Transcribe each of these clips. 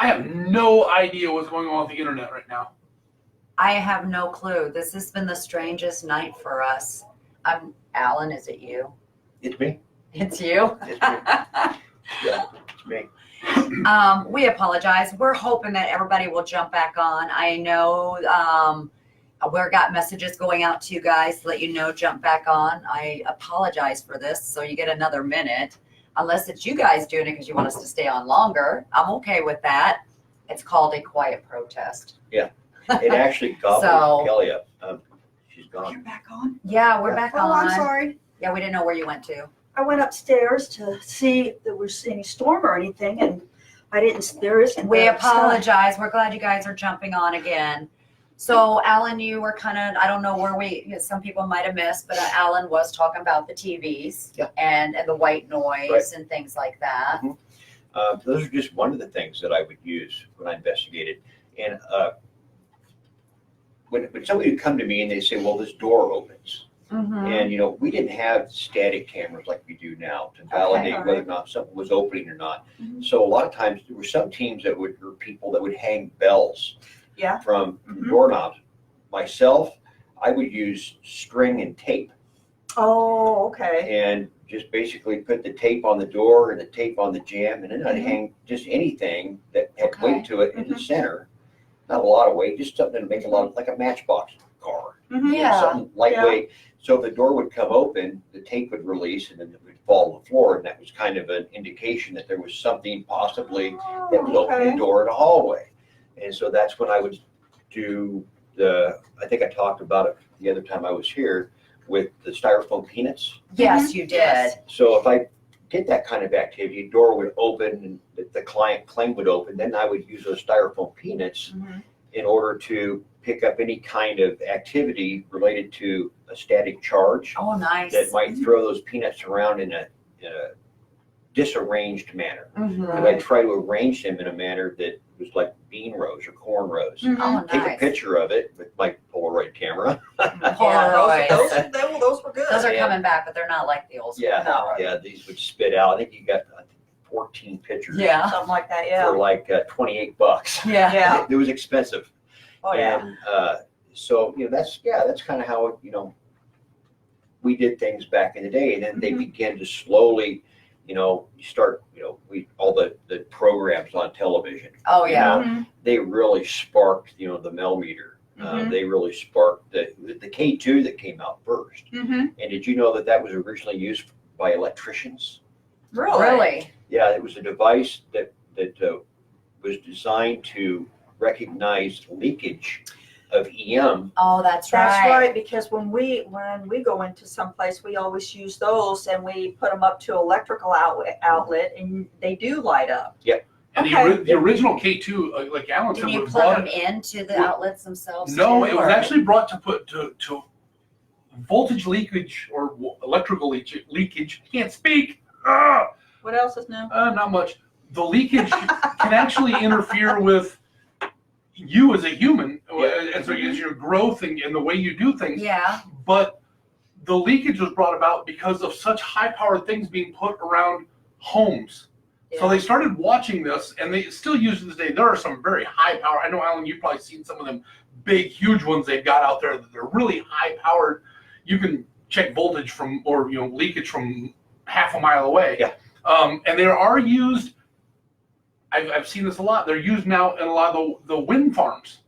I have no idea what's going on with the internet right now. I have no clue. This has been the strangest night for us. Alan, is it you? It's me. It's you? It's me. Yeah, it's me. We apologize. We're hoping that everybody will jump back on. I know we've got messages going out to you guys to let you know jump back on. I apologize for this, so you get another minute. Unless it's you guys doing it because you want us to stay on longer. I'm okay with that. It's called a quiet protest. Yeah. It actually gobbled Kelly up. She's gone. You're back on? Yeah, we're back on. I'm sorry. Yeah, we didn't know where you went to. I went upstairs to see if there was any storm or anything, and I didn't. There isn't. We apologize. We're glad you guys are jumping on again. So, Alan, you were kind of, I don't know where some people might have missed, but Alan was talking about the TVs and the white noise and things like that. Mm-hmm. Those are just one of the things that I would use when I investigated. And when somebody would come to me and they say, well, this door opens. Mm-hmm. And, we didn't have static cameras like we do now to validate whether or not something was opening or not. Mm-hmm. So a lot of times there were some teams or people that would hang bells from doorknobs. Myself, I would use string and tape. Oh, okay. And just basically put the tape on the door and the tape on the jamb, and then I'd hang just anything that had weight to it in the center. Not a lot of weight, just something to make like a matchbox car. Yeah. Something lightweight. So if the door would come open, the tape would release and then it would fall to the floor. And that was kind of an indication that there was something possibly that was opening the door in a hallway. And so that's when I would do I think I talked about it the other time I was here with the styrofoam peanuts. Yes, you did. So if I did that kind of activity, a door would open and the client claim would open, then I would use those styrofoam peanuts in order to pick up any kind of activity related to a static charge. Oh, nice. That might throw those peanuts around in a disarranged manner. Mm-hmm. And I'd try to arrange them in a manner that was like bean rows or corn rows. Oh, Take nice. a picture of it with my Polaroid camera. Polaroids. Those were good. Those are coming back, but they're not like the old school. Yeah, these would spit out. I think you got 14 pictures. Yeah. Something like that, For like $28. Yeah. It was expensive. Oh, yeah. And so, that's kind of how, we did things back in the day. And then they began to slowly, you start, all the programs on television. Oh, yeah. They really sparked, the millimeter. They really sparked the K2 that came out first. And did you know that was originally used by electricians? Really? Yeah, it was a device that was designed to recognize leakage of EM. Oh, that's right. That's right, because when we go into some place, we always use those and we put them up to electrical outlet and they do light up. Yep. And the original K2, like Alan said, Did you was plug brought them into the outlets themselves? No, too, it was actually brought to voltage leakage or electrical leakage. Can't speak. What else is new? Not much. The leakage can actually interfere with you as a human, as your growth and the way you do things. Yeah. But the leakage was brought about because of such high-powered things being put around homes. So they started watching this, and they still use it to this day. There are some very high-powered. I know, Alan, you've probably seen some of them big, huge ones they've got out there. They're really high-powered. You can check voltage from, or leakage from half a mile away. Yeah. And they are used. I've seen this a lot. They're used now in a lot of the wind farms.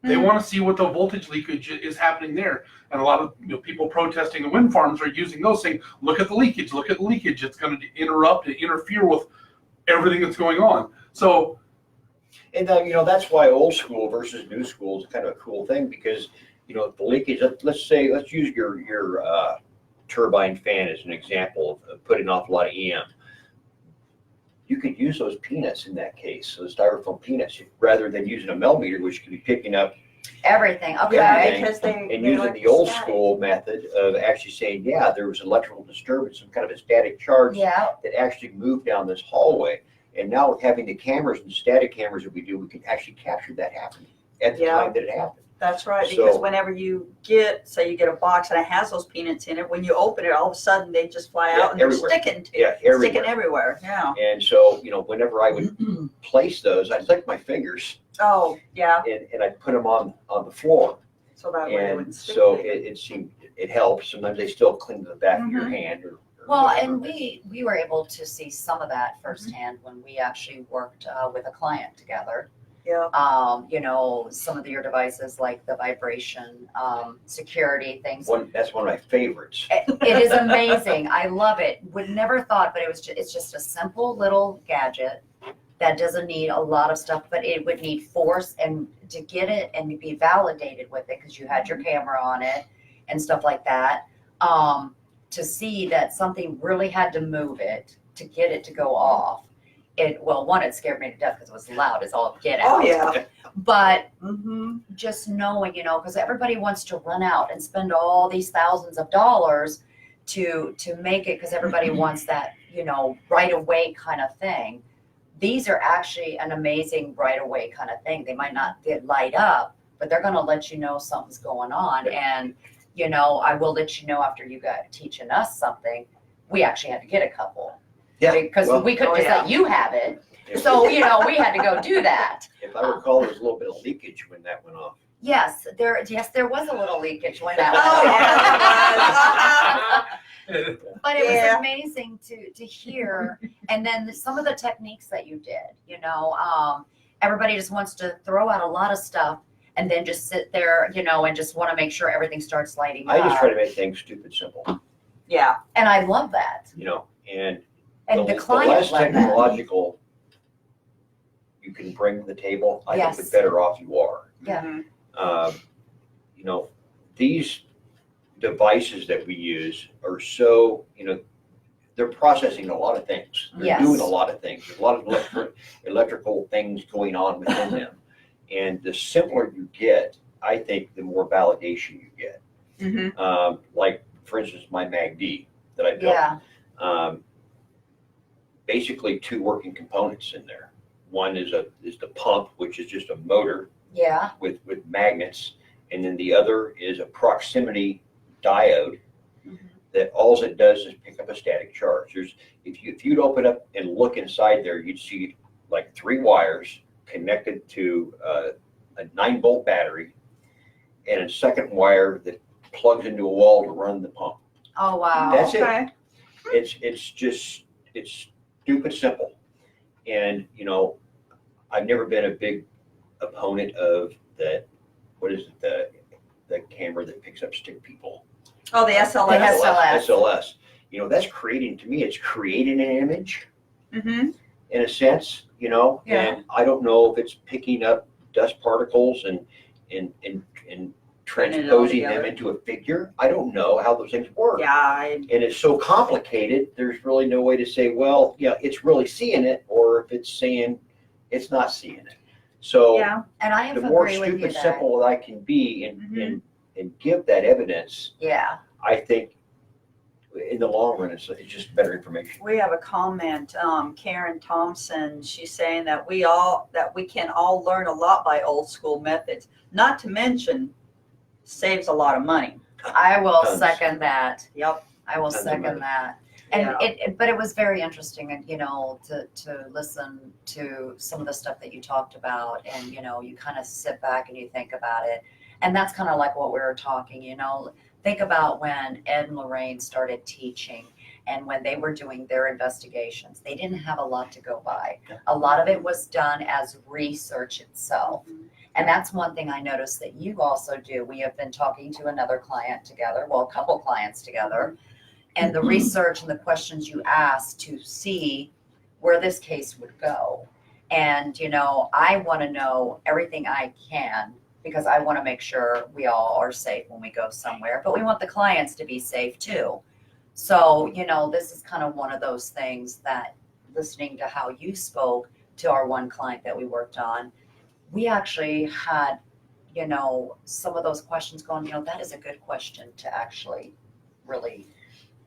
They want to see what the voltage leakage is happening there. And a lot of people protesting the wind farms are using those, saying, look at the leakage, look at the leakage. It's going to interrupt and interfere with everything that's going on. So, and that's why old school versus new school is kind of a cool thing, because the leakage. Let's use your turbine fan as an example of putting off a lot of EM. You could use those peanuts in that case, those styrofoam peanuts, rather than using a millimeter, which could be picking up everything. Okay. Everything, and using the old school method of actually saying, there was electrical disturbance, some kind of a static charge that actually moved down this hallway. And now with having the cameras and static cameras that we do, we can actually capture that happening at the Yeah. time that it happened. That's right, So- because whenever you say you get a box and it has those peanuts in it, when you open it, all of a sudden they just fly Yeah, out and they're everywhere. sticking to Yeah, sticking everywhere. everywhere. Yeah. And so, whenever I would place those, I'd lick my fingers Oh, yeah. and I'd put them on the floor. So that way it And wouldn't stick. so to you. it seemed, it helps. Sometimes they still cling to the back of your hand or Well, whatever. and we were able to see some of that firsthand when we actually worked with a client together. Yeah. Some of your devices like the vibration, security things. That's one of my favorites. It is amazing. I love it. Would never thought, but it's just a simple little gadget that doesn't need a lot of stuff, but it would need force and to get it and be validated with it because you had your camera on it and stuff like that. To see that something really had to move it to get it to go off. It scared me to death because it was loud as all get out. Oh, yeah. But Mm-hmm. just knowing, because everybody wants to run out and spend all these thousands of dollars to make it because everybody wants that, right away kind of thing. These are actually an amazing right away kind of thing. They might not get light up, but they're going to let you know something's going on. And, I will let you know after you got teaching us something. We actually had to get a couple. Yeah. Because well, we couldn't Oh, just yeah. let you have it. if- So, we had to go do that. If I recall, there was a little bit of leakage when that went off. Yes, there was a little leakage when that Oh, was. yeah. But it Yeah. was amazing to hear. And then some of the techniques that you did, everybody just wants to throw out a lot of stuff and then just sit there, and just want to make sure everything starts lighting I just up. try to make things stupid simple, Yeah. And I love that. and And the the client less loved that. technological you can bring to the table, I Yes. think the better off you are. Yeah. Mhm. These devices that we use are so, they're processing a lot of things. They're Yes. doing a lot of things. There's a lot of electrical things going on within them. And the simpler you get, I think the more validation you get. Mhm. Like, for instance, my MACD that I built. Yeah. Basically two working components in there. One is the pump, which is just a motor Yeah. with magnets, and then the other is a proximity diode Mhm. that all it does is pick up a static charge. If you'd open up and look inside there, you'd see like 3 wires connected to a 9-volt battery and a second wire that plugs into a wall to run the pump. Oh, wow. That's it. Okay. It's stupid simple. And I've never been a big opponent of that. What is it? The camera that picks up stick people. Oh, the SLS. It has- SLS. SLS. That's creating, to me, it's creating an image Mm-hmm. in a sense, Yeah. and I don't know if it's picking up dust particles and Putting it all transposing them together. into a figure. I don't know how those things work. Yeah. And it's so complicated, there's really no way to say, well, it's really seeing it, or if it's saying it's not seeing it. So Yeah. And I have the more agree with you stupid that. simple that I can be Mhm. and give that evidence, Yeah. I think in the long run, it's just better information. We have a comment, Karen Thompson, she's saying that we can all learn a lot by old school methods, not to mention saves a lot of money. I will Tons. second that. Yep. I will Tons of second money. that. And Yeah. but it was very interesting, and to listen to some of the stuff that you talked about, and you kind of sit back and you think about it, and that's kind of like what we were talking. Think about when Ed and Lorraine started teaching, and when they were doing their investigations, they didn't have a lot to go by. A lot of it was done as research itself. And that's one thing I noticed that you also do. We have been talking to another client together, well, a couple clients together, and the research and the questions you asked to see where this case would go. And, I want to know everything I can because I want to make sure we all are safe when we go somewhere, but we want the clients to be safe too. So, this is kind of one of those things that listening to how you spoke to our one client that we worked on, we actually had, some of those questions going, that is a good question to actually really.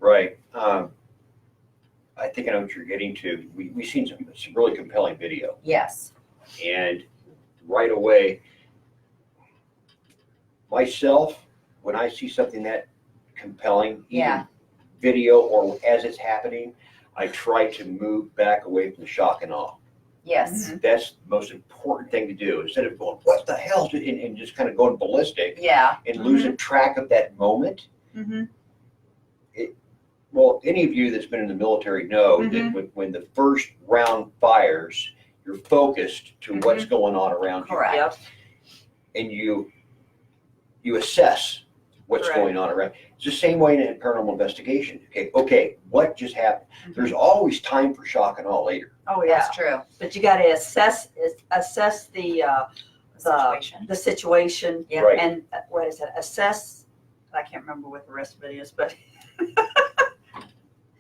Right. I think I know what you're getting to. We've seen some really compelling video, Yes. and right away, myself, when I see something that compelling, Yeah. even video or as it's happening, I try to move back away from the shock and awe. Yes. That's the most important thing to do. Instead of going, what the hell, and just kind of going ballistic Yeah. and losing track of that moment. Mm-hmm. Well, any of you that's been in the military know that when the first round fires, you're focused to what's going on around you. Correct. Yep. And you assess what's Correct. going on around. It's the same way in paranormal investigation. Okay, what just happened? There's always time for shock and awe later. Oh yeah, That's true. but you got to assess the Situation. the situation, Yeah. Right. and what is it? Assess. I can't remember what the rest of it is, but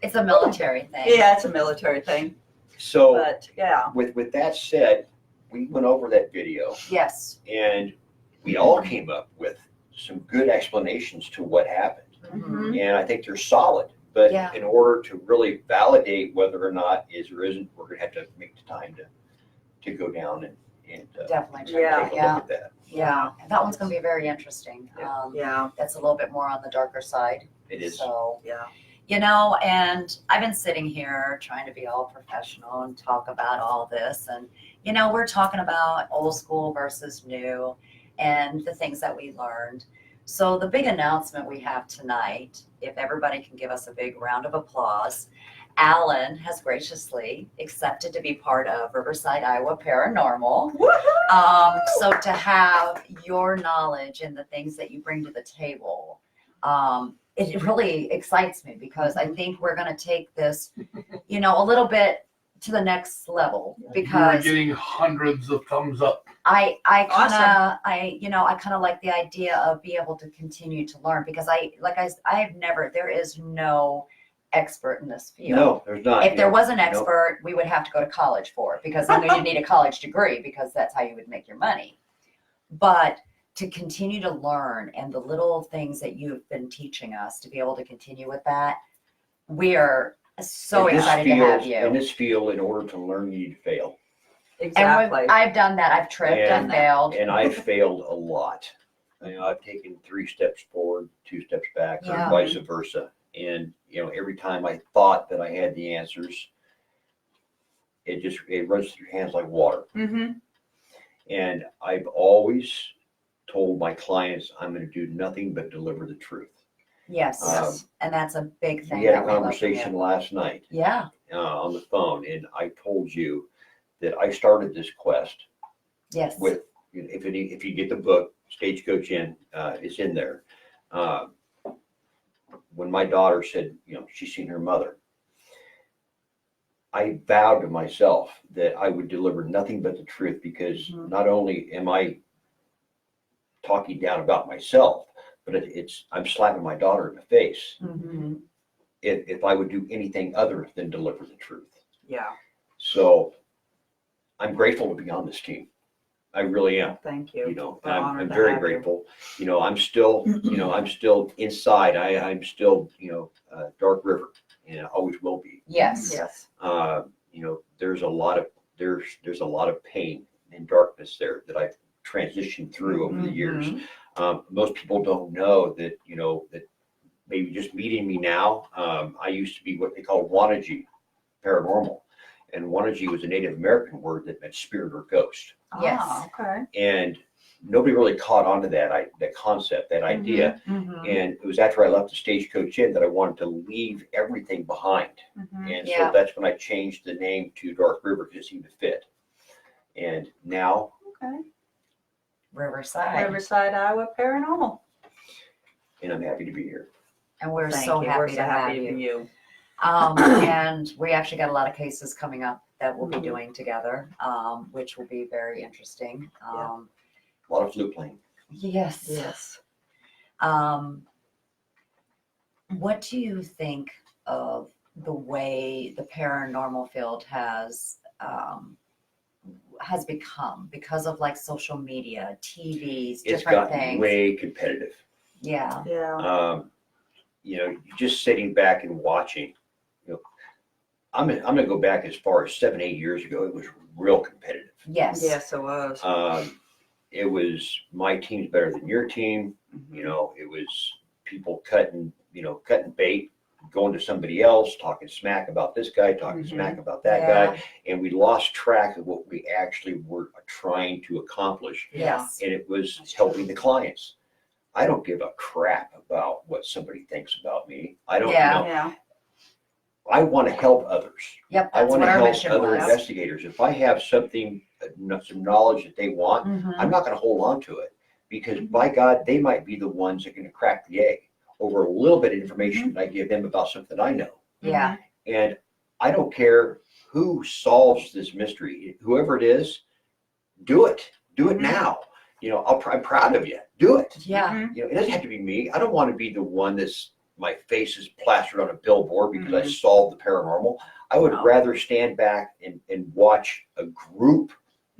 It's a military thing. yeah, it's a military thing. So But yeah, with that said, we went over that video Yes. and we all came up with some good explanations to what happened. Mhm. And I think they're solid. But Yeah. in order to really validate whether or not is or isn't, we're going to have to make the time to go down and Definitely. take Yeah. a look at that. Yeah. That one's going to be very interesting. yeah, That's a little bit more on the darker side. It is. So, yeah. and I've been sitting here trying to be all professional and talk about all this. And, we're talking about old school versus new and the things that we learned. So the big announcement we have tonight, if everybody can give us a big round of applause, Alan has graciously accepted to be part of Riverside, Iowa Paranormal. So to have your knowledge and the things that you bring to the table, it really excites me because I think we're going to take this, a little bit to the next level You're because getting hundreds of thumbs up. I kind Awesome. of, I kind of like the idea of being able to continue to learn because there is no expert in this field. No, there's not. If there was an Nope. expert, we would have to go to college for it because then you'd need a college degree because that's how you would make your money. But to continue to learn and the little things that you've been teaching us to be able to continue with that, we are so In this excited to field- have you. In this field, in order to learn, you need to fail. Exactly. I've done that. I've tripped and failed. And I failed a lot. I've taken 3 steps forward, 2 steps back, Yeah. or vice versa. And every time I thought that I had the answers, it runs through your hands like water. Mm-hmm. And I've always told my clients I'm going to do nothing but deliver the truth. Yes, Um, and that's a big thing. We had that a we love from conversation you. last night Yeah. on the phone, and I told you that I started this quest Yes. with, if you get the book, Stagecoach Inn, it's in there. When my daughter said, she's seen her mother, I vowed to myself that I would deliver nothing but the truth because Mhm. not only am I talking down about myself, but I'm slapping my daughter in the face Mhm. if I would do anything other than deliver the truth. Yeah. So I'm grateful to be on this team. I really am. Thank you. And We're honored I'm to very have you. grateful. I'm still, I'm still inside. I'm still, Dark River, and I always will be. Yes. Yes. There's a lot of pain and darkness there that I've transitioned through over the years. Mhm. Most people don't know that, that maybe just meeting me now, I used to be what they call Wannagie Paranormal. And Wannagie was a Native American word that meant spirit or ghost. Yes. Ah, okay. And nobody really caught on to that concept, that idea. Mhm. And it was after I left the Stagecoach Inn that I wanted to leave everything behind. Mm-hmm. And Yeah. so that's when I changed the name to Dark River because it seemed to fit. And now, Okay. Riverside. Riverside, Iowa Paranormal. and I'm happy to be here. And we're Thank so you. happy We're to so have happy you. to be you. And we actually got a lot of cases coming up that we'll be Mhm. doing together, which will be very interesting. A lot of flute playing. Yes. Yes. What do you think of the way the paranormal field has become because of like social media, TVs, It's different gotten things? way competitive. Yeah. Yeah. Just sitting back and watching, I'm going to go back as far as 7-8 years ago. It was real competitive. Yes. Yes, it was. it was my team's better than your team. You know, it was people cutting bait, going to somebody else, talking smack about this guy, talking smack about that guy. And we lost track of what we actually were trying to accomplish. Yes. And it was helping the clients. I don't give a crap about what somebody thinks about me. I don't, Yeah. I want to help others. Yep, I that's want what to our help mission other was. investigators. If I have something, some knowledge that they want, Mhm. I'm not going to hold on to it, because by God, they might be the ones that are going to crack the egg over a little bit of information that I give them about something I know. Yeah. And I don't care who solves this mystery, whoever it is, do it. Do it now. You know, I'm proud of you. Do it. Yeah. You know, it doesn't have to be me. I don't want to be the one that's my face is plastered on a billboard because I solved the paranormal. I would rather stand back and watch a group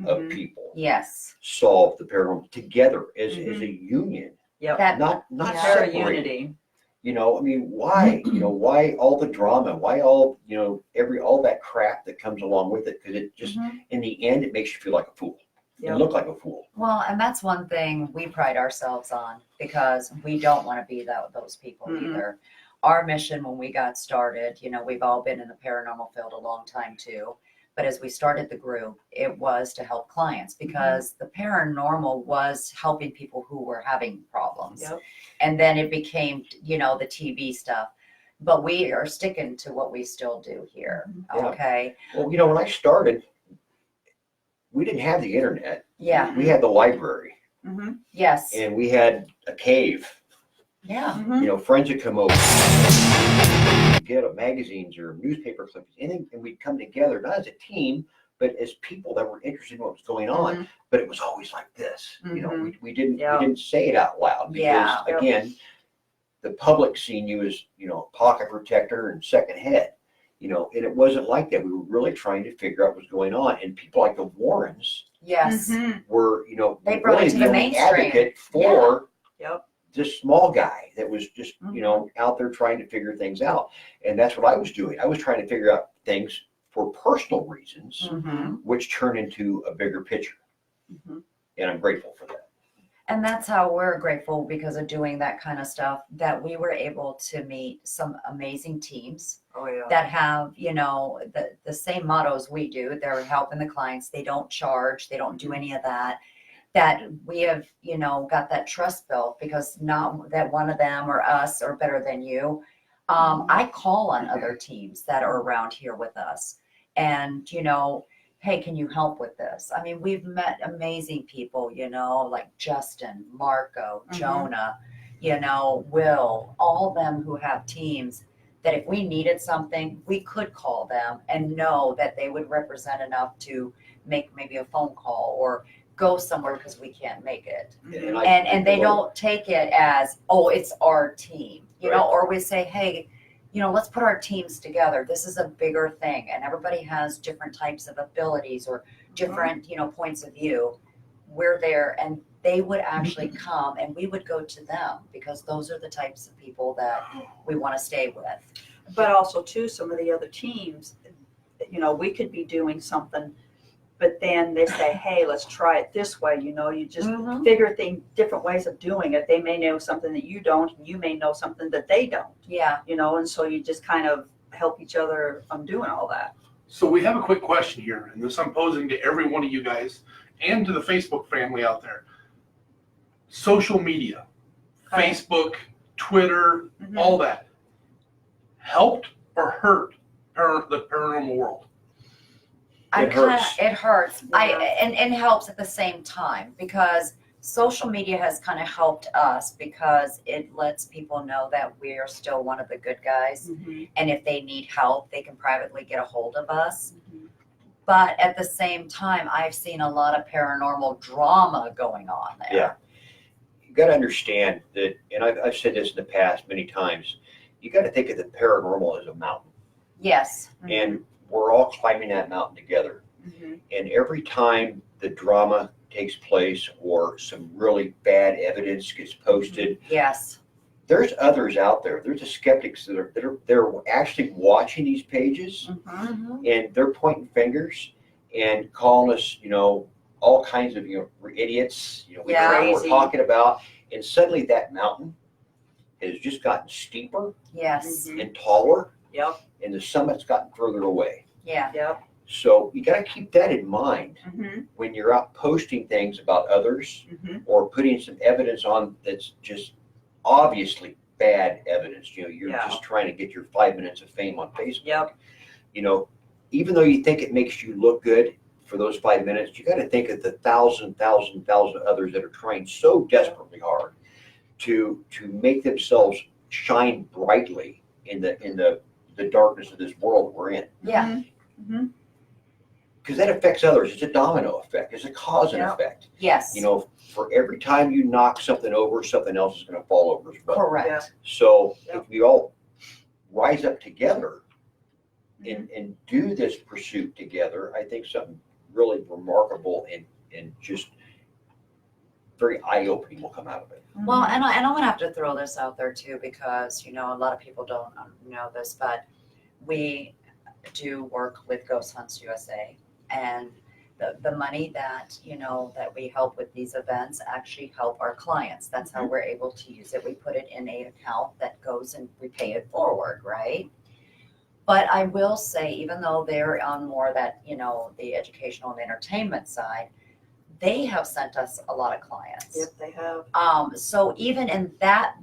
of people Yes. solve the paranormal together as a union. Yep. That Not Very separate. unity. You know, I mean, why? You know, why all the drama? Why all, all that crap that comes along with it? Because it just, in the end, it makes you feel like a fool. You look like a fool. Well, and that's one thing we pride ourselves on, because we don't want to be those people either. Our mission when we got started, we've all been in the paranormal field a long time too. But as we started the group, it was to help clients, because the paranormal was helping people who were having problems. Yep. And then it became, the TV stuff. But we are sticking to what we still do here. Yeah. Okay. Well, when I started, we didn't have the internet. Yeah. We had the library, Yes. and we had a cave. Yeah. Friends would come over, get magazines or newspaper clippings, anything, and we'd come together, not as a team, but as people that were interested in what was going on. But it was always like this. We didn't say it out loud, because again, the public seen you as, pocket protector and second head. And it wasn't like that. We were really trying to figure out what was going on. And people like the Warrens Yes. were, They brought really it to the only mainstream. advocate for Yep. this small guy that was just, out there trying to figure things out. And that's what I was doing. I was trying to figure out things for personal reasons, which turned into a bigger picture. And I'm grateful for that. And that's how we're grateful, because of doing that kind of stuff, that we were able to meet some amazing teams that have, the same mottos we do. They're helping the clients. They don't charge. They don't do any of that. That we have, got that trust built, because not that one of them or us are better than you. I call on other teams that are around here with us, and, hey, can you help with this? I mean, we've met amazing people, like Justin, Marco, Jonah, Will, all of them who have teams that if we needed something, we could call them and know that they would represent enough to make maybe a phone call or go somewhere because we can't make it. And they don't take it as, oh, it's our team, or we say, hey, let's put our teams together. This is a bigger thing, and everybody has different types of abilities or different, points of view. We're there, and they would actually come, and we would go to them, because those are the types of people that we want to stay with. But also too, some of the other teams, we could be doing something, but then they say, hey, let's try it this way. You just figure different ways of doing it. They may know something that you don't, and you may know something that they don't. Yeah. And so you just kind of help each other on doing all that. So we have a quick question here, and this I'm posing to every one of you guys and to the Facebook family out there. Social media, Facebook, Twitter, all that, helped or hurt the paranormal world? It hurts. It hurts. And helps at the same time, because social media has kind of helped us, because it lets people know that we are still one of the good guys. And if they need help, they can privately get a hold of us. But at the same time, I've seen a lot of paranormal drama going on there. Yeah. You got to understand that, and I've said this in the past many times, you got to think of the paranormal as a mountain. Yes. And we're all climbing that mountain together. And every time the drama takes place or some really bad evidence gets posted, Yes. there's others out there. There's the skeptics that are actually watching these pages, and they're pointing fingers and calling us, all kinds of, we're idiots, we Yeah. don't know what we're Crazy. talking about. And suddenly that mountain has just gotten steeper Yes. Mhm. and taller, Yep, and the summit's gotten further away. Yeah. yep. So you got to keep that in mind Mm-hmm, when you're out posting things about others mm-hmm. or putting some evidence on that's just obviously bad evidence. You're Yeah. just trying to get your 5 minutes of fame on Facebook. Yep. Even though you think it makes you look good for those 5 minutes, you got to think of the thousand others that are trying so desperately hard to make themselves shine brightly in the darkness of this world that we're in. Yeah. Mm-hmm. Because that affects others. It's a domino effect. It's a cause and Yeah. effect. Yes. For every time you knock something over, something else is going to fall over as well. Correct. Yeah. So Yep. if we all rise up together Mm-hmm. and do this pursuit together, I think something really remarkable and just very eye-opening will come out of it. Well, and I'm gonna have to throw this out there too, because a lot of people don't know this, but we do work with Ghost Hunts USA, and the money that that we help with these events actually help our clients. That's how we're able to use it. We put it in an account that goes and we pay it forward, right? But I will say, even though they're on more that the educational and entertainment side, they have sent us a lot of clients. Yep, they have. So even in that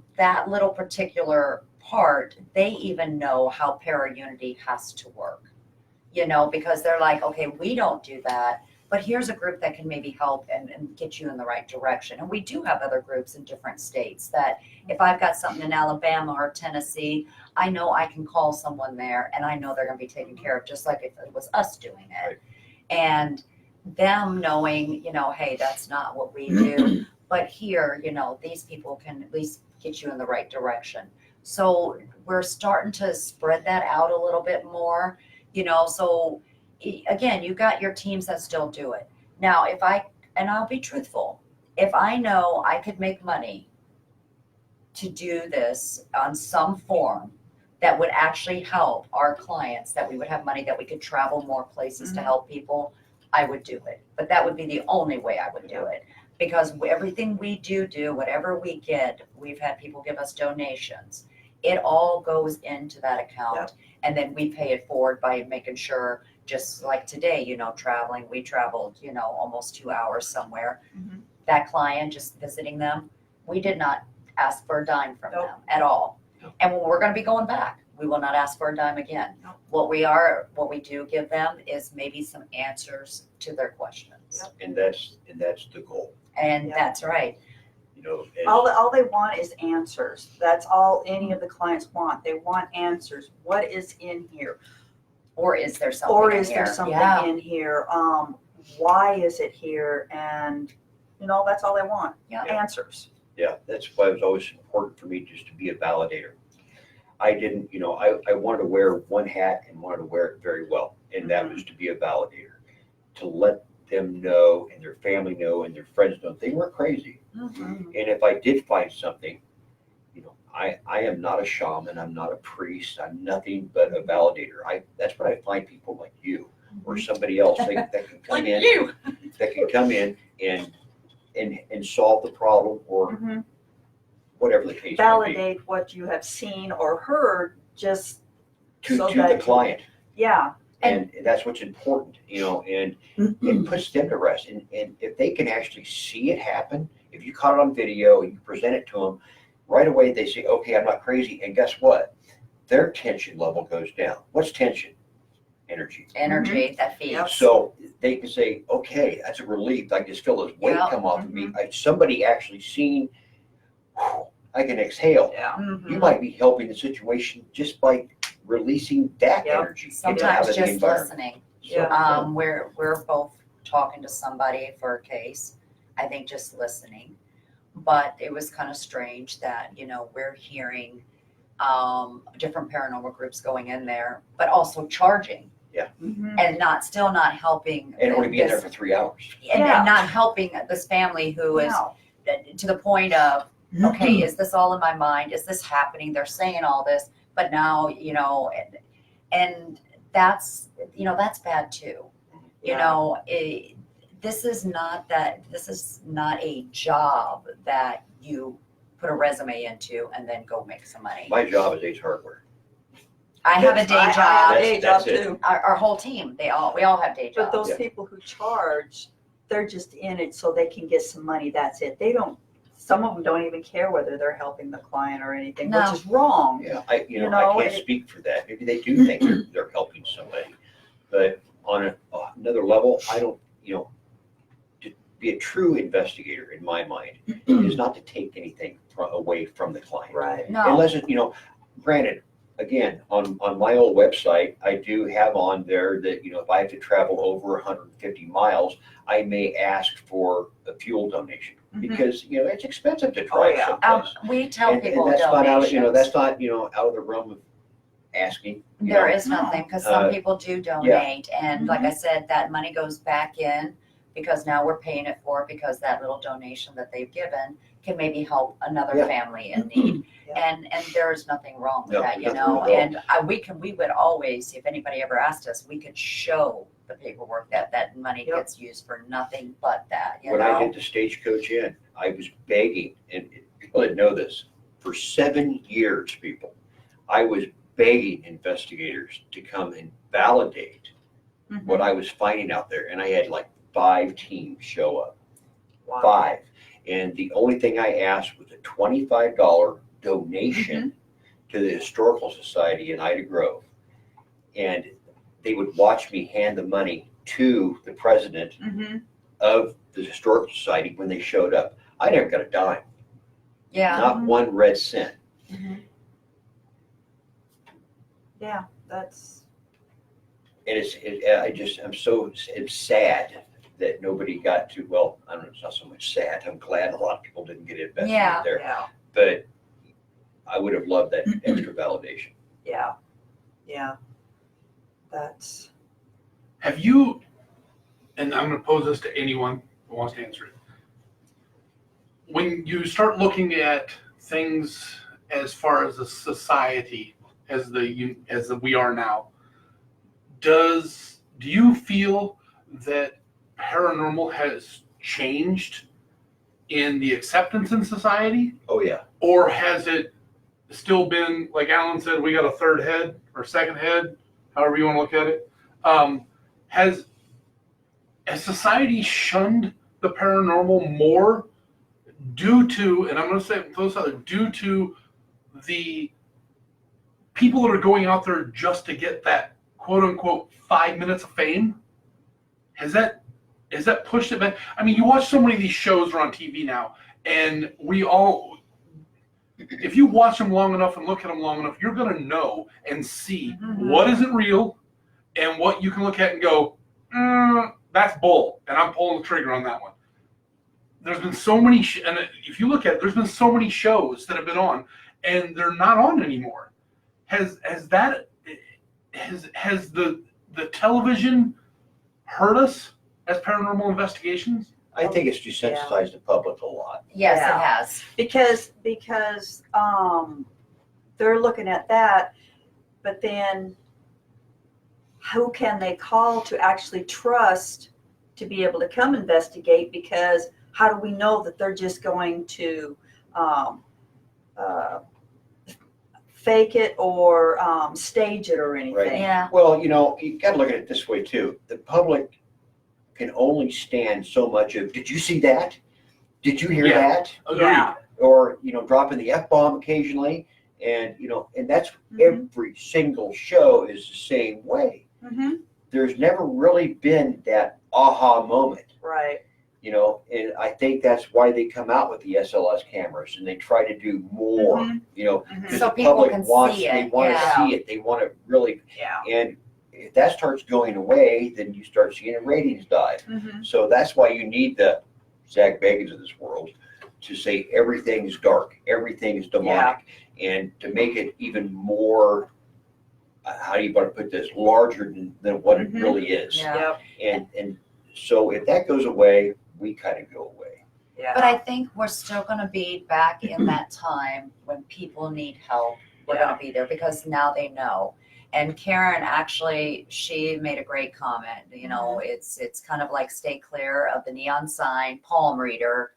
little particular part, they even know how Para-Unity has to work, because they're like, okay, we don't do that, but here's a group that can maybe help and get you in the right direction. And we do have other groups in different states that if I've got something in Alabama or Tennessee, I know I can call someone there and I know they're going to be taken care of, just like if it was us doing it. Right. And them knowing, hey, that's not what we do, but here, these people can at least get you in the right direction. So we're starting to spread that out a little bit more, so again, you got your teams that still do it. Now, and I'll be truthful, if I know I could make money to do this on some form that would actually help our clients, that we would have money, that we could travel more places to help people, I would do it. But that would be the only way I would do it. Because everything we do, whatever we get, we've had people give us donations. It all goes into that account. Yep. And then we pay it forward by making sure, just like today, traveling, we traveled, almost 2 hours somewhere. Mhm. That client, just visiting them, we did not ask for a dime from Nope. them at all. Nope. And when we're going to be going back, we will not ask for a dime again. Nope. What we do give them is maybe some answers to their questions. Yep. And that's the goal. And Yeah. that's right. And All they want is answers. That's all any of the clients want. They want answers. What is in here? Or is there something Or in is there here? something Yeah. in here? Why is it here? And that's all they want. Yeah. Answers. yeah, that's why it was always important for me just to be a validator. I didn't, I wanted to wear one hat and wanted to wear it very well. And that was to be a validator, to let them know and their family know and their friends know they weren't crazy. Mhm. And if I did find something, I am not a shaman, I'm not a priest, I'm nothing but a validator. That's what I find people like you or somebody else that can come Like in, you. that can come in and solve the problem or Mm-hmm. whatever the case may be Validate what you have seen or heard. Just to so the that- client. yeah. And that's what's important, and it puts them to rest. And if they can actually see it happen, if you caught it on video and you present it to them, right away they say, okay, I'm not crazy. And guess what? Their tension level goes down. What's tension? Energy. Energy that feeds. Yep. So they can say, okay, that's a relief. I just feel this weight Yeah. come off of me. Somebody actually seen, whew, I can exhale. Yeah. Mhm. You might be helping the situation just by releasing that Yep. energy. into Sometimes the just environment. listening. Yeah. We're both talking to somebody for a case. I think just listening. But it was kind of strange that, we're hearing different paranormal groups going in there, but also charging Mm-hmm. and still not helping. And only being there this- for 3 hours. and Yeah. not helping this family who is No. to the point of, okay, is this all in my mind? Is this happening? They're saying all this, but now, and that's, that's bad too. Yeah. this is not a job that you put a resume into and then go make some money. My job is Ace Hardware. I have a day I have job. a day That's job it. too. Our whole team, we all have day But jobs. those Yeah. people who charge, they're just in it so they can get some money. That's it. They don't. Some of them don't even care whether they're helping the client or anything, No. which is wrong. Yeah, You know, I can't it- speak for that. Maybe they do think they're helping somebody. But on another level, I don't, to be a true investigator in my mind is not to take anything away from the client. Right. No, Unless it, granted, again, on my old website, I do have on there that, if I have to travel over 150 miles, I may ask for a fuel donation Mhm. because, it's expensive to Oh, drive yeah. someplace. we tell people that's not donations. that's not, out of the realm of asking. There is No. nothing, because some people do donate, and like I Mm-hmm. said, that money goes back in, because now we're paying it for, because that little donation that they've given can maybe help another Yeah. family in need. Yeah. And there is nothing wrong with No, that, nothing at all. and we would always, if anybody ever asked us, we could show the paperwork that money Yep. gets used for nothing but that, When I did the Stagecoach Inn, I was begging, and people didn't know this, for 7 years, people, I was begging investigators to come and validate Mhm. what I was finding out there. And I had like 5 teams show up, Wow. 5. And the only thing I asked was a $25 donation to the Historical Society in Ida Grove. And they would watch me hand the money to the president Mm-hmm. of the Historical Society when they showed up. I never got a dime, Yeah, not one red cent. Yeah, that's. And I'm sad that nobody got to, well, I don't know, it's not so much sad. I'm glad a lot of people didn't get invested Yeah. there. Yeah. But I would have loved that extra validation. Yeah. Yeah. That's. Have you, and I'm going to pose this to anyone who wants to answer it. When you start looking at things as far as a society as we are now, do you feel that paranormal has changed in the acceptance in society, Oh, yeah. or has it still been, like Alan said, we got a third head or second head, however you want to look at it? Has society shunned the paranormal more due to, and I'm going to say those other, due to the people that are going out there just to get that quote unquote 5 minutes of fame? Has that pushed it back? I mean, you watch so many of these shows are on TV now, and if you watch them long enough and look at them long enough, you're going to know and see what isn't real and what you can look at and go, that's bull, and I'm pulling the trigger on that one. There's been so many, and if you look at it, there's been so many shows that have been on, and they're not on anymore. Has the television hurt us as paranormal investigations? I think it's desensitized the public a lot. yes, Yeah. it has. Because they're looking at that, but then who can they call to actually trust to be able to come investigate? Because how do we know that they're just going to fake it or stage it or anything? Right. Yeah, Well, you got to look at it this way too. The public can only stand so much of, did you see that? Did you hear Yeah. that? Agreed. Yeah. Or, dropping the F-bomb occasionally. And, and that's every single show is the same way. Mm-hmm. There's never really been that aha moment, Right. and I think that's why they come out with the SLS cameras and they try to do more, Mhm. because So the people public can wants, see it, they want to yeah. see it. They want to really, Yeah. and if that starts going away, then you start seeing the ratings dive. Mm-hmm. So that's why you need the Zach Bagans of this world to say everything's dark, everything is demonic, and to make it even more, how do you want to put this, larger than what it Mhm. really is. Yeah. Yep. And so if that goes away, we kind of go away. Yeah. but I think we're still going to be back in that time when people need help. We're going to be there because now they know. And Karen actually, she made a great comment. You know, it's kind of like stay clear of the neon sign palm reader,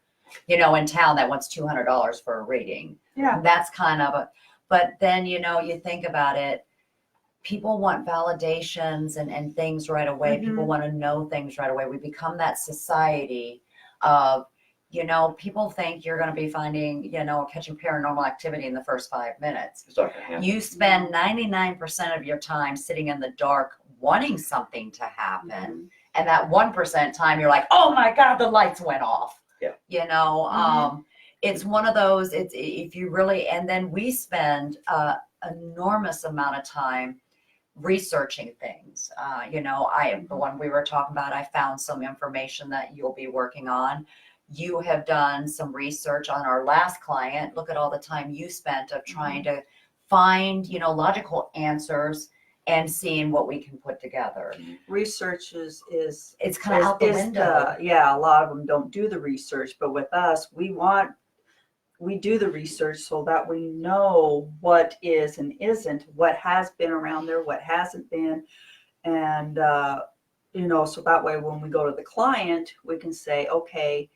you know, in town that wants $200 for a reading. Yeah. That's kind of a, but then, you know, you think about it, people want validations and things right away. People want to know things right away. We become that society of, you know, people think you're going to be finding, you know, catching paranormal activity in the first 5 minutes. It's not gonna happen. You spend 99% of your time sitting in the dark wanting something to happen. And that 1% time you're like, oh my God, the lights went off. Yeah. You know, it's one of those, it's if you really, and then we spend enormous amount of time researching things. You know, the one we were talking about, I found some information that you'll be working on. You have done some research on our last client. Look at all the time you spent of trying to find, you know, logical answers and seeing what we can put together. Research is It's kind of out the window. Yeah, a lot of them don't do the research, but with us, we do the research so that we know what is and isn't, what has been around there, what hasn't been. And, you know, so that way when we go to the client, we can say, okay,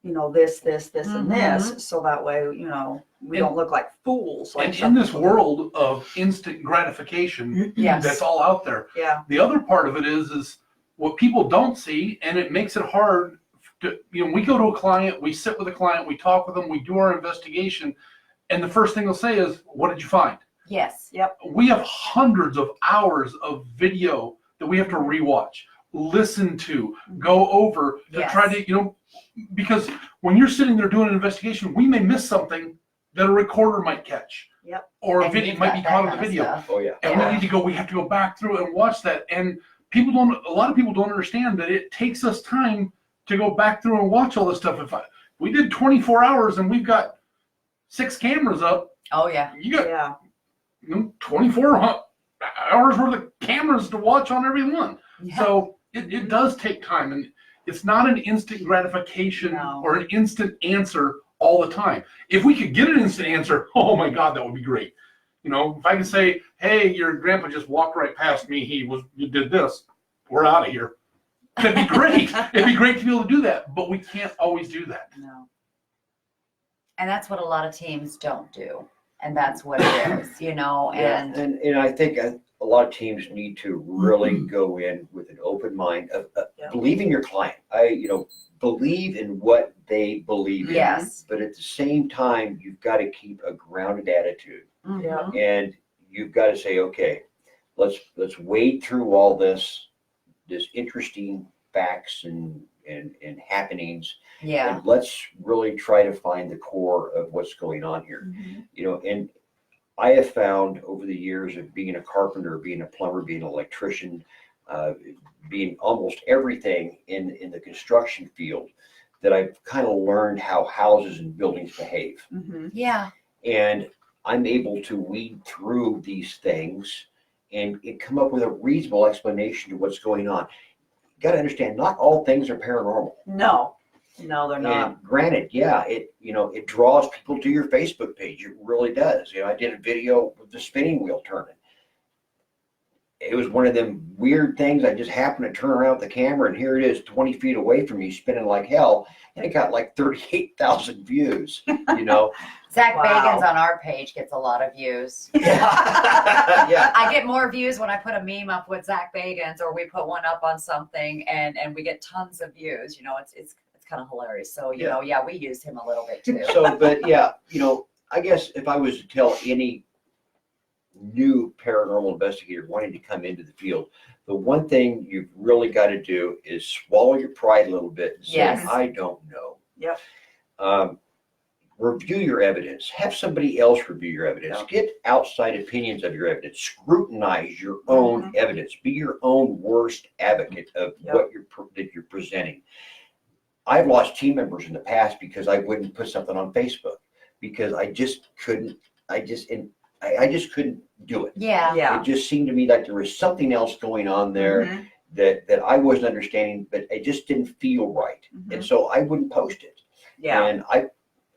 you know, this, and this. So that way, you know, we don't look like fools. Like And in this world of instant gratification Yes. that's all out there, Yeah. the other part of it is what people don't see, and it makes it hard to, you know, we go to a client, we sit with a client, we talk with them, we do our investigation, and the first thing they'll say is, what did you find? Yes. We have hundreds of hours of video that we have to rewatch, listen to, go over to Yes. try to, you know, because when you're sitting there doing an investigation, we may miss something that a recorder might catch. Yep. Or a And video you've might got be that caught on kind the of video. stuff. Oh yeah. And we have to go back through and watch that. And a lot of people don't understand that it takes us time to go back through and watch all this stuff. We did 24 hours and we've got 6 cameras up, Oh yeah. you got Yeah. 24 hours worth of cameras to watch on every one. Yeah. So it does take time, and it's not an instant gratification No. or an instant answer all the time. If we could get an instant answer, oh my God, that would be great. You know, if I could say, hey, your grandpa just walked right past me, you did this, we're out of here. That'd be great. It'd be great to be able to do that, but we can't always do that. No. And that's what a lot of teams don't do. And that's what it is, you know, and And I think a lot of teams need to really go in with an open mind of Yeah. believe in your client. Believe in what they believe in. yes. But at the same time, you've got to keep a grounded attitude, Mhm. and you've got to say, okay, let's wade through all this interesting facts and happenings, Yeah. and let's really try to find the core of what's going on here. You know, and I have found over the years of being a carpenter, being a plumber, being an electrician, being almost everything in the construction field, that I've kind of learned how houses and buildings behave. Yeah. And I'm able to weed through these things and come up with a reasonable explanation to what's going on. You got to understand, not all things are paranormal. No, they're not. And granted, yeah, it draws people to your Facebook page. It really does. You know, I did a video with the spinning wheel turning. It was one of them weird things. I just happened to turn around with the camera, and here it is 20 feet away from me spinning like hell. And it got like 38,000 views, you know. Zach Wow. Bagans on our page gets a lot of views. Yeah. I get more views when I put a meme up with Zach Bagans or we put one up on something and we get tons of views. You know, it's kind of hilarious. So, you know, yeah, we used him a little bit too. So, but yeah, you know, I guess if I was to tell any new paranormal investigator wanting to come into the field, the one thing you've really got to do is swallow your pride a little bit and say, Yes. I don't know. Yep. Review your evidence. Have somebody else review your evidence. Yeah. Get outside opinions of your evidence. Scrutinize your own evidence. Be your own worst advocate of what you're presenting. I've lost team members in the past because I wouldn't put something on Facebook because I just couldn't. I just couldn't do it. Yeah. Yeah. It just seemed to me like there was something else going on there that I wasn't understanding, but it just didn't feel right. And so I wouldn't post it. Yeah. And I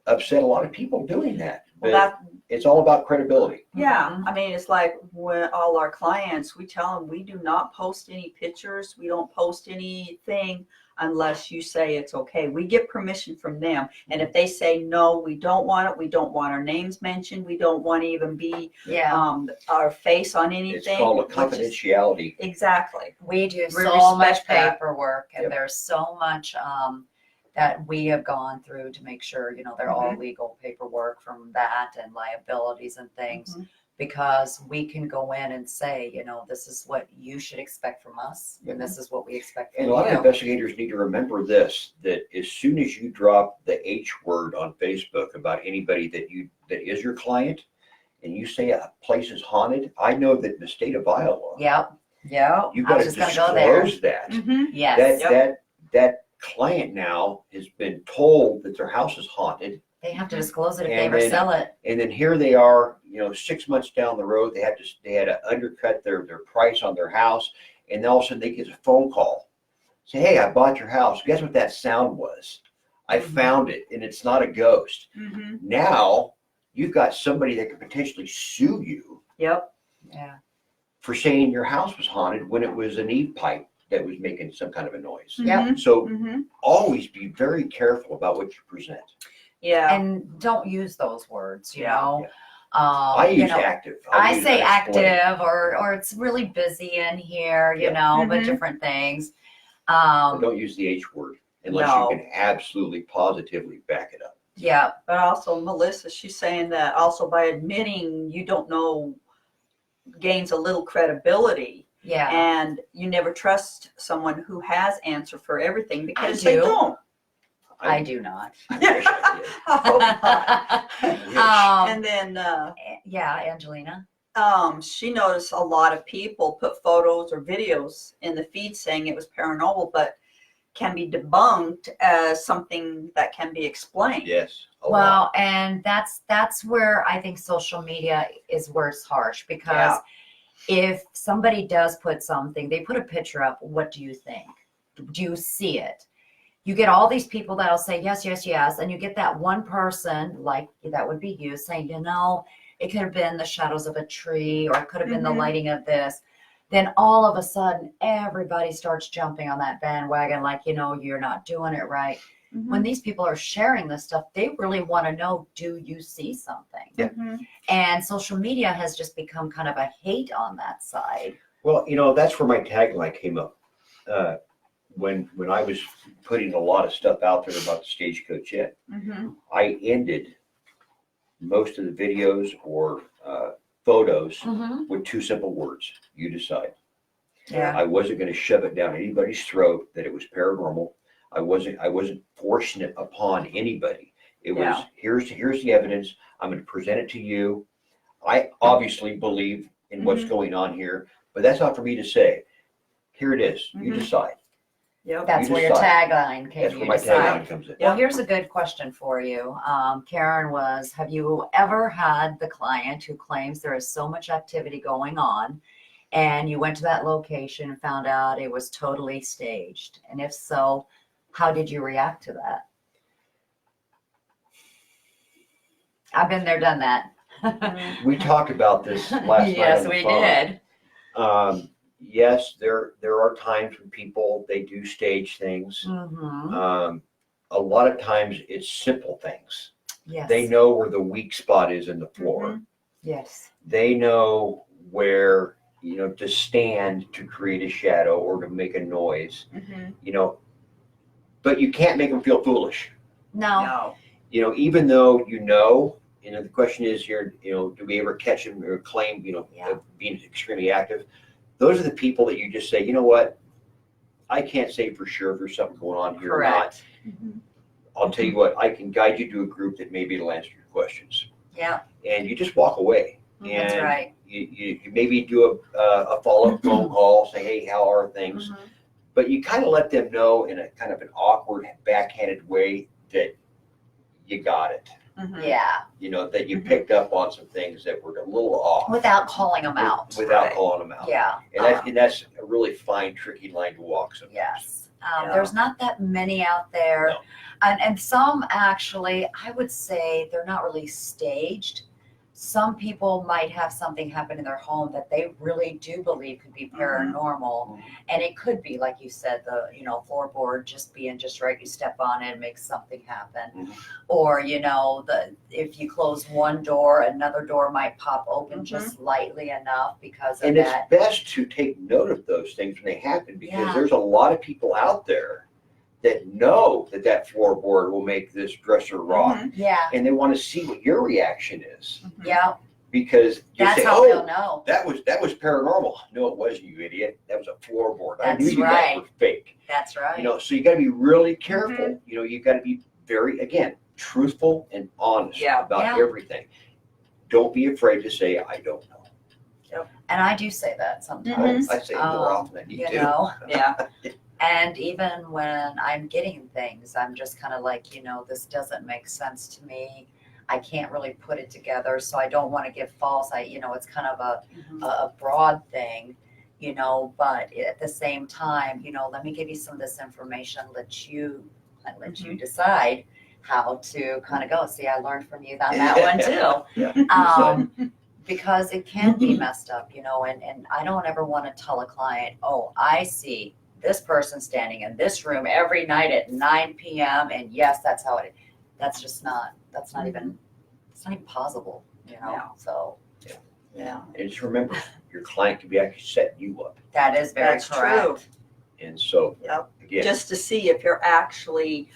upset a lot of people doing that. Well, But it's all about credibility. yeah, I mean, it's like when all our clients, we tell them we do not post any pictures. We don't post anything unless you say it's okay. We get permission from them. And if they say, no, we don't want it, we don't want our names mentioned, we don't want to even be Yeah. our face on It's anything. called a which is- confidentiality. Exactly. We do We so much respect that. paperwork, and Yep. there's so much that we have gone through to make sure, they're all legal paperwork from that and liabilities and things, Mhm. because we can go in and say, this is what you should expect from us, and this is what we expect from And a lot of you. investigators need to remember this, that as soon as you drop the H word on Facebook about anybody that is your client, and you say a place is haunted, I know that in the state of Iowa, Yep. you've I got was to just gonna go there. disclose that. Mm-hmm. Yes. That client now has been told that their house is haunted, They have to disclose it if they And ever then- sell it. and then here they are, 6 months down the road, they had to undercut their price on their house, and all of a sudden they get a phone call, say, "Hey, I bought your house. Guess what that sound was? I Mm-hmm. found it, and it's not a ghost." Mm-hmm. Now you've got somebody that could potentially sue you Yep. Yeah. for saying your house was haunted when it was an eave pipe that was making some kind of a noise. Yep. So Mm-hmm. always be very careful about what you present. Yeah. And don't use those words, you Yeah. know. I You use know, active. I use say unexplained. active, or it's really busy in here, Yeah. but Mhm. different things. But don't use the H word unless No. you can absolutely positively back it up. Yeah. But also Melissa, she's saying that also by admitting you don't know gains a little credibility, Yeah. and you never trust someone who has answer for everything because I they do. don't. I do not. I wish I did. I hope not. And um, then yeah, Angelina. she noticed a lot of people put photos or videos in the feed saying it was paranormal, but can be debunked as something that can be explained. Yes. a lot. Well, and that's where I think social media is where it's harsh, because if somebody does put something, they put a picture up, what do you think? Do you see it? You get all these people that'll say yes, yes, yes, and you get that one person, like that would be you, saying, it could have been the shadows of a tree, or it could have been the Mhm. lighting of this. Then all of a sudden, everybody starts jumping on that bandwagon, like, you're not doing it right. Mhm. When these people are sharing this stuff, they really want to know, do you see something? Yeah. Mhm. And social media has just become kind of a hate on that side. Well, that's where my tagline came up. When I was putting a lot of stuff out there about the Stagecoach Inn, Mhm. I ended most of the videos or photos with two simple words: "You decide." Yeah. I wasn't going to shove it down anybody's throat that it was paranormal. I wasn't forcing it upon anybody. It was Yeah. here's the evidence. I'm going to present it to you. I obviously believe in what's Mhm. going on here, but that's not for me to say. Here it is. You Mhm. decide. Yep. That's You where your decide. tagline came. That's where You my decide. tagline comes in. Well, here's a good question for you. Karen have you ever had the client who claims there is so much activity going on, and you went to that location and found out it was totally staged? And if so, how did you react to that? I've been there, done that. Mhm. We talked about this last night. Yes, on the we phone. did. Yes, there are times when people they do stage things. Mm-hmm. A lot of times it's simple things. Yes. They know where the weak spot is in the floor. Mhm. Yes. They know where to stand to create a shadow or to make a noise. Mhm. But you can't make them feel foolish. No. No. Even though the question is here, do we ever catch them or claim, Yeah. of being extremely active? Those are the people that you just say, you know what? I can't say for sure if there's something going on here or not. Correct. Mhm. I'll tell you what, I can guide you to a group that maybe will answer your questions. Yeah, And you just walk away. that's And right. You maybe do a follow-up phone call, say, hey, how are things? Mhm. But you kind of let them know in a kind of an awkward, backhanded way that you got it. Mhm. Yeah, That you Mhm. picked up on some things that were a little off. without calling them out. Without Right. calling them out. Yeah. And that's a really fine, tricky line to walk sometimes. Yes. Yeah. There's not that many out there. No. And some actually, I would say they're not really staged. Some people might have something happen in their home that they really do believe could be paranormal. And it could be, like you said, the, floorboard just being just right. You step on it, it makes something happen. Or, if you close one door, another door might pop open just lightly enough because of And that. it's best to take note of those things when they happen, because Yeah. there's a lot of people out there that know that floorboard will make this dresser rock, Yeah. and they want to see what your reaction is, Yeah. because you That's say, how "Oh, they'll know. that was paranormal." No, it wasn't, you idiot. That was a floorboard. I knew That's you right. guys were fake. That's right. So you got to be really careful. You got to be very, again, truthful and honest about Yeah. everything. Don't be afraid to say, "I don't know." And I do say that sometimes. I say it more often than you do. Yeah. And even when I'm getting things, I'm just kind of like, this doesn't make sense to me. I can't really put it together, so I don't want to give false. It's kind of a broad thing, but at the same time, let me give you some of this information, let you decide how to kind of go. See, I learned from you on that one too. Yeah. Because it can be messed up, and I don't ever want to tell a client, oh, I see this person standing in this room every night at 9 p.m. And yes, that's how it is. That's not even, it's not even possible, Yeah. So. Yeah. And just remember, your client could be actually setting you up. That is very That's correct. true. And so, Yep. again, Just to see if you're actually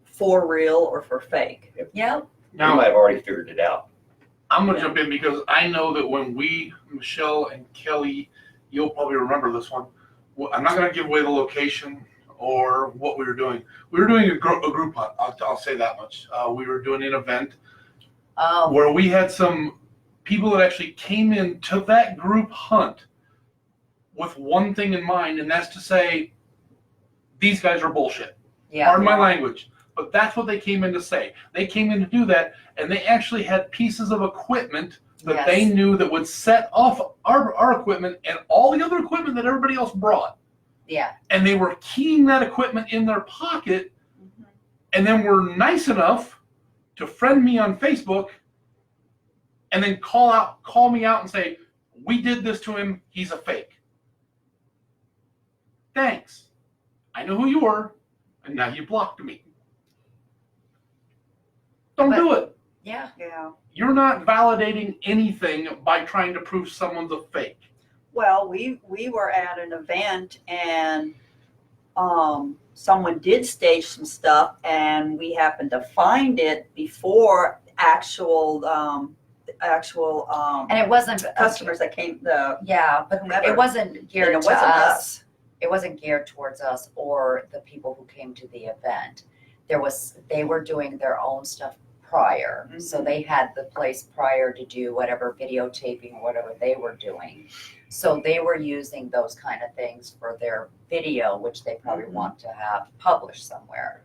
for real or for fake. Yep. you Now, might have already figured it out. I'm going to jump in because I know that when Michelle and Kelly, you'll probably remember this one. Well, I'm not going to give away the location or what we were doing. We were doing a group hunt. I'll say that much. We were doing an event Oh, where we had some people that actually came in to that group hunt with one thing in mind, and that's to say, these guys are bullshit. yeah. Pardon my language, but that's what they came in to say. They came in to do that, and they actually had pieces of equipment that Yes. they knew that would set off our equipment and all the other equipment that everybody else brought. Yeah. And they were keying that equipment in their pocket, and then were nice enough to friend me on Facebook and then call me out and say, we did this to him, he's a fake. Thanks. I know who you were, and now you blocked me. Don't do it. Yeah. Yeah. You're not validating anything by trying to prove someone's a fake. Well, we were at an event and someone did stage some stuff, and we happened to find it before actual And it wasn't customers that came. Yeah, but Whomever. it wasn't geared And it to wasn't us. us. It wasn't geared towards us or the people who came to the event. They were doing their own stuff prior. So they had the place prior to do whatever videotaping or whatever they were doing. So they were using those kind of things for their video, which they probably want to have published somewhere.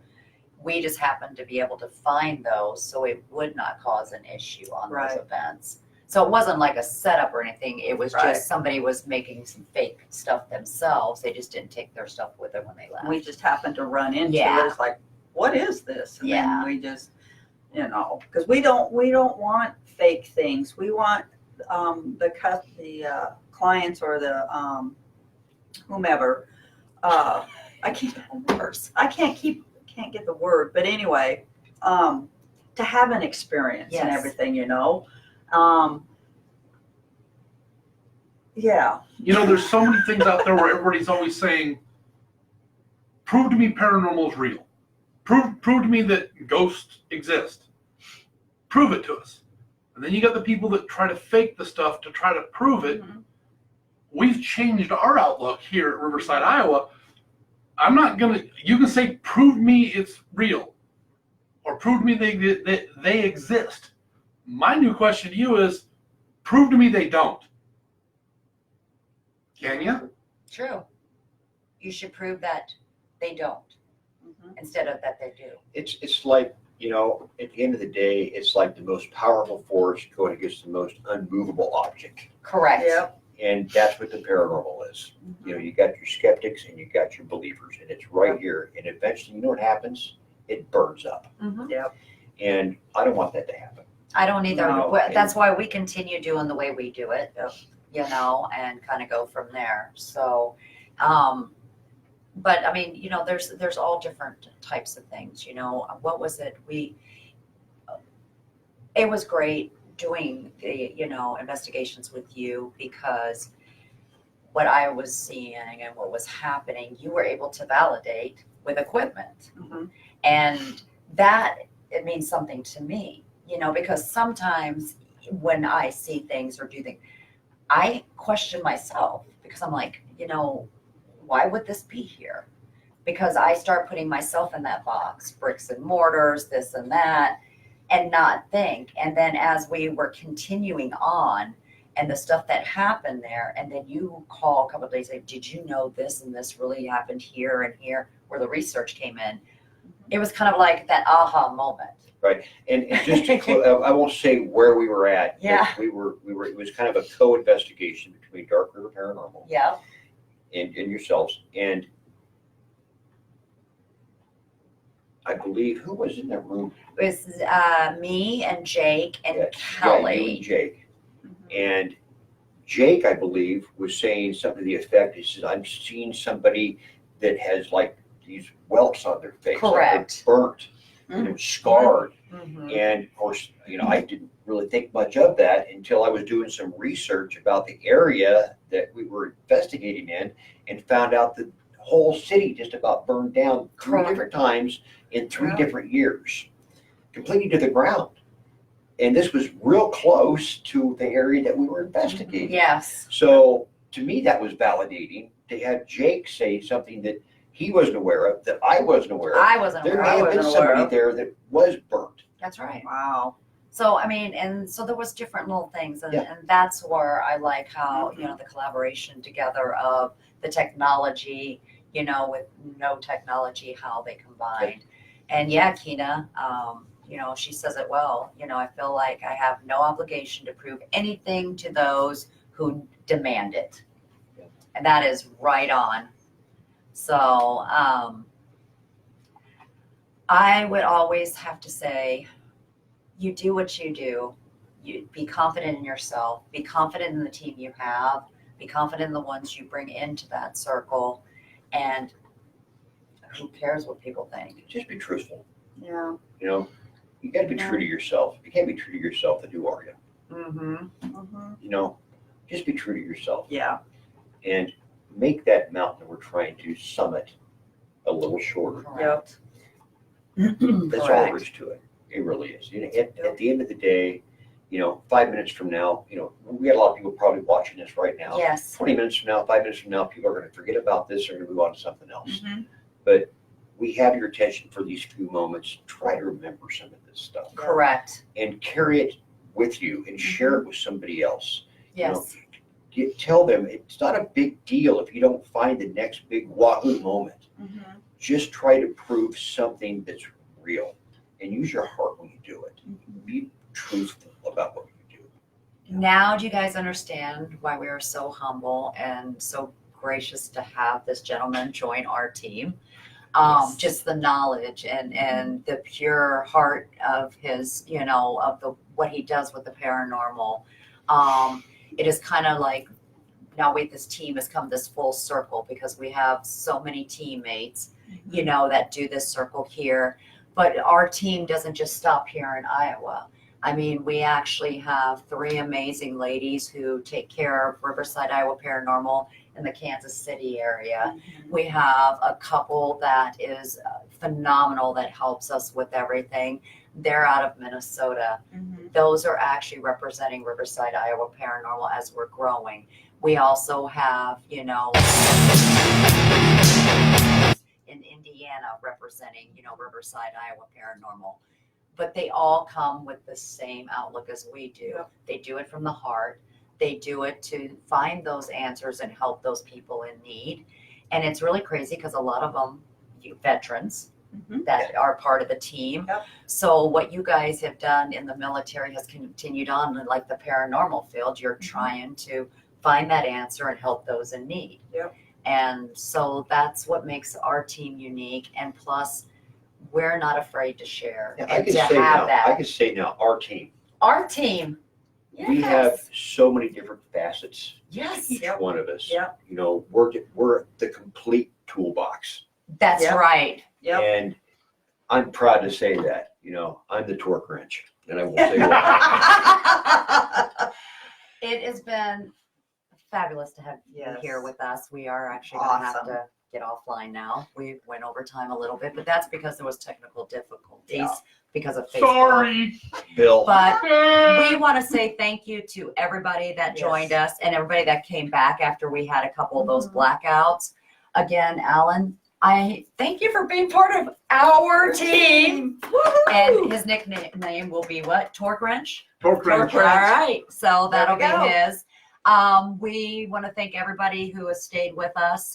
We just happened to be able to find those so it would not cause an issue on Right. those events. So it wasn't like a setup or anything. It was Right. just somebody was making some fake stuff themselves. They just didn't take their stuff with them when they left. We just happened to run into Yeah. it. It's like, what is this? And Yeah. then we just, because we don't want fake things. We want the clients or the whomever. I can't get the word, but anyway, to have an experience and Yes. everything, yeah. There's so many things out there where everybody's always saying, prove to me paranormal is real. Prove to me that ghosts exist. Prove it to us. And then you got the people that try to fake the stuff to try to prove it. Mhm. We've changed our outlook here at Riverside, Iowa. You can say, prove me it's real. Or prove to me they exist. My new question to you is, prove to me they don't. Can you? True. You should prove that they don't Mhm. instead of that they do. It's like, at the end of the day, it's like the most powerful force going against the most unmovable object. Correct. Yep. And that's what the paranormal is. You know, you got your skeptics and you got your believers, and it's right here. And eventually, you know what happens? It burns up. Mhm. Yep. And I don't want that to happen. I don't either. No. That's why we continue doing the way we do it, you know, and kind of go from there. So, but I mean, you know, there's all different types of things, you know. What was it? It was great doing the, you know, investigations with you, because what I was seeing and what was happening, you were able to validate with equipment. Mhm. And that, it means something to me, you know, because sometimes when I see things or do things, I question myself, because I'm like, you know, why would this be here? Because I start putting myself in that box, bricks and mortars, this and that, and not think. And then as we were continuing on, and the stuff that happened there, and then you call a couple of days later, did you know this and this really happened here and here, where the research came in? It was kind of like that aha moment. And just to I won't say where we were at. But Yeah. we were. It was kind of a co-investigation between Dark River Paranormal Yeah. and yourselves. And I believe, who was in that room? It was me and Jake and Yeah, Kelly. you and Jake. Mhm. And Jake, I believe, was saying something to the effect, he says, I'm seeing somebody that has like these welts on their face. like they're Correct. burnt, you know, scarred. Mhm. And of course, you know, I didn't really think much of that until I was doing some research about the area that we were investigating in, and found out that the whole city just about burned down three Correct. different times in three Yeah. different years, completely to the ground. And this was real close to the area that we were investigating. Yes. So to me, that was validating to have Jake say something that he wasn't aware of, that I wasn't aware of. I wasn't There aware. may of have it. been wasn't aware somebody of. there that was burnt. That's right. Wow. So I mean, and so there was different little things, and, Yeah. and that's where I like how, you know, the collaboration together of the technology, you know, with no technology, how they combined. And yeah, Kina, you know, she says it well. You know, I feel like I have no obligation to prove anything to those who demand it, Yeah. and that is right on. So I would always have to say, you do what you do. You be confident in yourself, be confident in the team you have, be confident in the ones you bring into that circle, and who cares what people think? Just be truthful. Yeah. You know, you got to be true to yourself. If you can't be true to yourself, then who are you? Mm-hmm. Mhm. You know, just be true to yourself Yeah. and make that mountain that we're trying to summit a little shorter. Correct. That's all there Correct. is to it. It really is. You know, at the end of the day, you know, 5 minutes from now, you know, we got a lot of people probably watching this right now. Yes. 20 minutes from now, 5 minutes from now, people are going to forget about this. They're going to move on to something else. Mhm. But we have your attention for these few moments. Try to remember some of this stuff Correct. and carry it with you and share it with somebody else. Yes. Tell them it's not a big deal if you don't find the next big wahoo moment. Mhm. Just try to prove something that's real and use your heart when you do it. Be truthful about what you do. Now, do you guys understand why we are so humble and so gracious to have this gentleman join our team? Yes. Just the knowledge and the pure heart of his, you know, of the what he does with the paranormal. It is kind of like now this team has come this full circle, because we have so many teammates, you know, that do this circle here. But our team doesn't just stop here in Iowa. I mean, we actually have 3 amazing ladies who take care of Riverside, Iowa Paranormal in the Kansas City area. We have a couple that is phenomenal that helps us with everything. They're out of Minnesota. Mhm. Those are actually representing Riverside, Iowa Paranormal as we're growing. We also have, you know, in Indiana representing, you know, Riverside, Iowa Paranormal. But they all come with the same outlook as we do. Yep. They do it from the heart. They do it to find those answers and help those people in need. And it's really crazy because a lot of them, veterans Mhm. that are part of the team. Yep. So what you guys have done in the military has continued on, like the paranormal field. You're trying to find that answer and help those in need. Yep. And so that's what makes our team unique. And plus, we're not afraid to share Yeah, and to have I that. can say now, our team, Our team. Yes. we have so many different facets Yes. to each Yep. one of us. Yep. You know, we're the complete toolbox. That's Yep. right. Yep. And I'm proud to say that, you know, I'm the torque wrench. And I will say that. It has been fabulous to have Yes. you here with us. We are actually going to have Awesome. to get offline now. We went over time a little bit, but that's because there was technical difficulties Yeah. because of Facebook. Sorry. Bill, But we want to say thank you to everybody that Yes. joined us and everybody that came back after we had a couple of those Mhm. blackouts. Again, Alan, I thank you for being part of our team. And his nickname will be what? Torque Wrench? Torque wrench. All right, so There that'll we go. be his. We want to thank everybody who has stayed with us,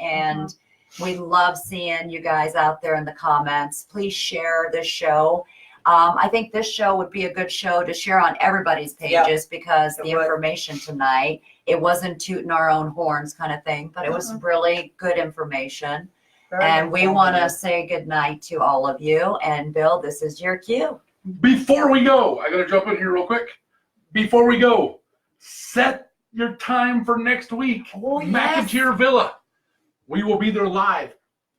and we love seeing you guys out there in the comments. Please share this show. I think this show would be a good show to share on everybody's pages because it the would. information tonight, it wasn't tooting our own horns kind of thing, but it was really good information. Very And we want to informative. say good night to all of you. And Bill, this is your cue. Before we go, I gotta jump in here real quick. Before we go, set your time for next week. Oh, yes. McIntyre Villa. We will be there live.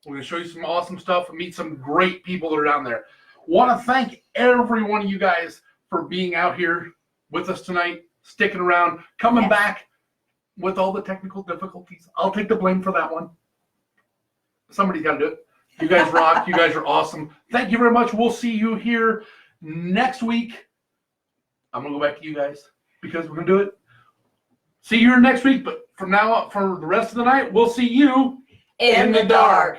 We're gonna show you some awesome stuff and meet some great people that are down there. Want to thank every one of you guys for being out here with us tonight, sticking around, coming Yes. back with all the technical difficulties. I'll take the blame for that one. Somebody's got to do it. You guys rock. You guys are awesome. Thank you very much. We'll see you here next week. I'm going to go back to you guys because we're going to do it. See you here next week. But from now on, for the rest of the night, we'll see you In the dark.